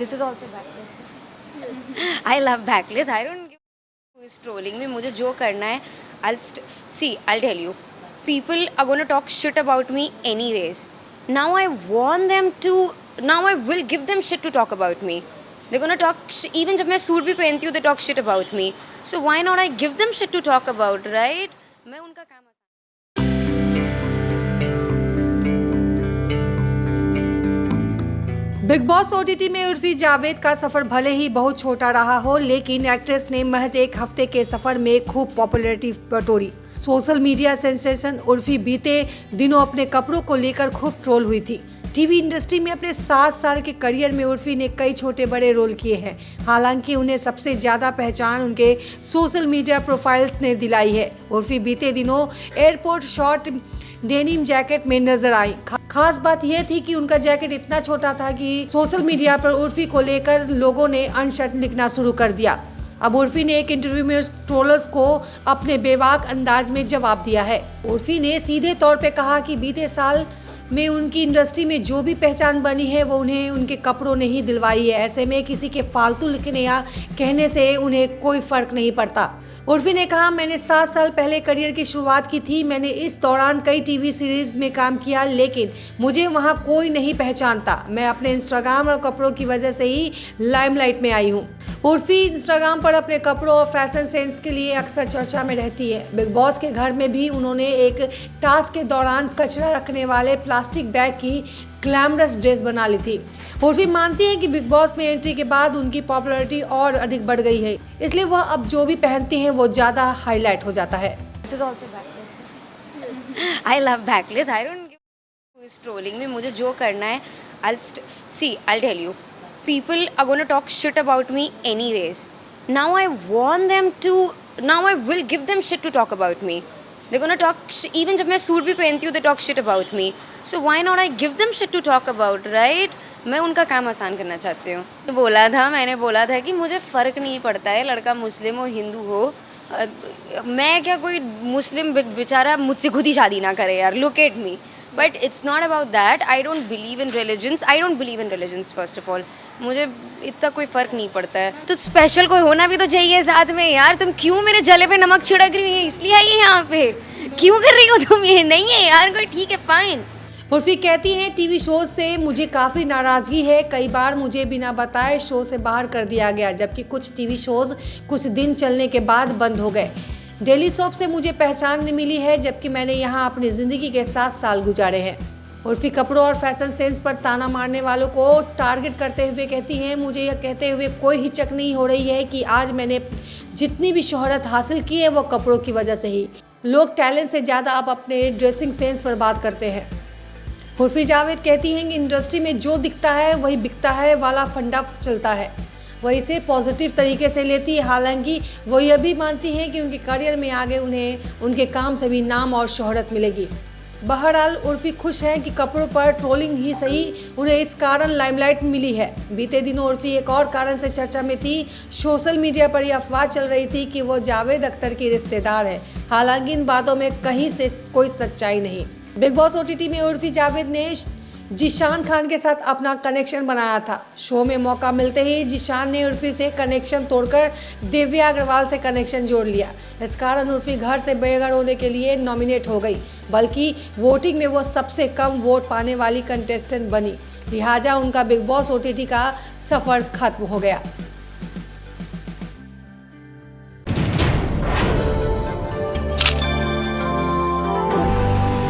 This is also backlist. I love backlist. I don't give who is trolling me. मुझे जो करना है, I'll tell you. People are going to talk shit about me anyways. Now I will give them shit to talk about me. They're going to talk, even जब मैं suit भी पहनती हूँ, they talk shit about me. So why not I give them shit to talk about, right? मैं उनका काम big boss OTT में उर्फी जावेद का सफर भले ही बहुत छोटा रहा हो, लेकिन एक्ट्रेस ने महज एक हफ्ते के सफर में खूब पॉपुलैरिटी बटोरी। सोशल मीडिया सेंसेशन उर्फी बीते दिनों अपने कपड़ों को लेकर खूब ट्रोल हुई थी। टीवी इंडस्ट्री में अपने 7 साल के करियर में उर्फी ने कई छोटे बड़े रोल किए हैं। हालांकि उन्हें सबसे ज्यादा पहचान उनके सोशल मीडिया प्रोफाइल्स ने दिलाई है। उर्फी बीते दिनों एयरपोर्ट शॉट डेनिम जैकेट में नजर आई। खास बात यह थी कि उनका जैकेट इतना छोटा था कि सोशल मीडिया पर उर्फी को लेकर लोगों ने अनशर्ट लिखना शुरू कर दिया। अब उर्फी ने एक इंटरव्यू में ट्रोलर्स को अपने बेबाक अंदाज में जवाब दिया है। उर्फी ने सीधे तौर पे कहा कि बीते साल में उनकी इंडस्ट्री में जो भी पहचान बनी है वो उन्हें उनके कपड़ों ने ही दिलवाई है। ऐसे में किसी के फालतू लिखने या कहने से उन्हें कोई फर्क नहीं पड़ता। उर्फी ने कहा, मैंने 7 साल पहले करियर की शुरुआत की थी। मैंने इस दौरान कई टीवी सीरीज में काम किया, लेकिन मुझे वहां कोई नहीं पहचानता। मैं अपने इंस्टाग्राम और कपड़ों की वजह से ही लाइमलाइट में आई हूं। उर्फी इंस्टाग्राम पर अपने कपड़ों और फैशन सेंस के लिए अक्सर चर्चा में रहती है। बिग बॉस के घर में भी उन्होंने एक टास्क के दौरान कचरा रखने वाले प्लास्टिक बैग की ग्लैमरस ड्रेस बना ली थी। उर्फी मानती है कि बिग बॉस में एंट्री के बाद उनकी पॉपुलैरिटी और अधिक बढ़ गई है, इसलिए वह अब जो भी पहनती हैं वो ज़्यादा हाईलाइट हो जाता है। This is also backlist. I love backlist. I don't give who is trolling me. मुझे जो करना है, I'll tell you. People are going to talk shit about me anyways. Now I will give them shit to talk about me. They're going to talk, even जब मैं suit भी पहनती हूँ, they talk shit about me. So why not I give them shit to talk about, right? मैं उनका काम आसान करना चाहती हूँ। तो मैंने बोला था कि मुझे फ़र्क नहीं पड़ता है लड़का मुस्लिम हो हिंदू हो। मैं क्या, कोई मुस्लिम बेचारा मुझसे खुद ही शादी ना करे यार, look at me. But it's not about that. I don't believe in religions first of all. मुझे इतना कोई फ़र्क नहीं पड़ता है। तो स्पेशल कोई होना भी तो चाहिए साथ में यार। तुम क्यों मेरे जले पे नमक छिड़क रही है, इसलिए आई है यहाँ पे? क्यों कर रही हो तुम ये? नहीं है यार कोई, ठीक है फाइन। उर्फी कहती हैं, टीवी शो से मुझे काफ़ी नाराज़गी है। कई बार मुझे बिना बताए शो से बाहर कर दिया गया, जबकि कुछ टीवी शोज़ कुछ दिन चलने के बाद बंद हो गए। डेली सोप से मुझे पहचान मिली है, जबकि मैंने यहाँ अपनी ज़िंदगी के 7 साल गुजारे हैं। उर्फी कपड़ों और फैशन सेंस पर ताना मारने वालों को टारगेट करते हुए कहती हैं, मुझे यह कहते हुए कोई हिचक नहीं हो रही है कि आज मैंने जितनी भी शोहरत हासिल की है वो कपड़ों की वजह से ही। लोग टैलेंट से ज़्यादा अब अपने ड्रेसिंग सेंस पर बात करते हैं। उर्फी जावेद कहती हैं कि इंडस्ट्री में जो दिखता है वही बिकता है वाला फंडा चलता है, वह इसे पॉजिटिव तरीके से लेती है। हालांकि वो यह भी मानती हैं कि उनके करियर में आगे उन्हें उनके काम से भी नाम और शोहरत मिलेगी। बहरहाल उर्फी खुश हैं कि कपड़ों पर ट्रोलिंग ही सही उन्हें इस कारण लाइमलाइट मिली है। बीते दिनों उर्फी एक और कारण से चर्चा में थी। सोशल मीडिया पर यह अफवाह चल रही थी कि वो जावेद अख्तर की रिश्तेदार है। हालांकि इन बातों में कहीं से कोई सच्चाई नहीं। बिग बॉस ओटीटी में उर्फी जावेद ने जिशान खान के साथ अपना कनेक्शन बनाया था। शो में मौका मिलते ही जिशान ने उर्फी से कनेक्शन तोड़कर दिव्या अग्रवाल से कनेक्शन जोड़ लिया। इस कारण उर्फी घर से बेघर होने के लिए नॉमिनेट हो गई, बल्कि वोटिंग में वो सबसे कम वोट पाने वाली कंटेस्टेंट बनी। लिहाजा उनका बिग बॉस ओटीटी का सफ़र खत्म हो गया।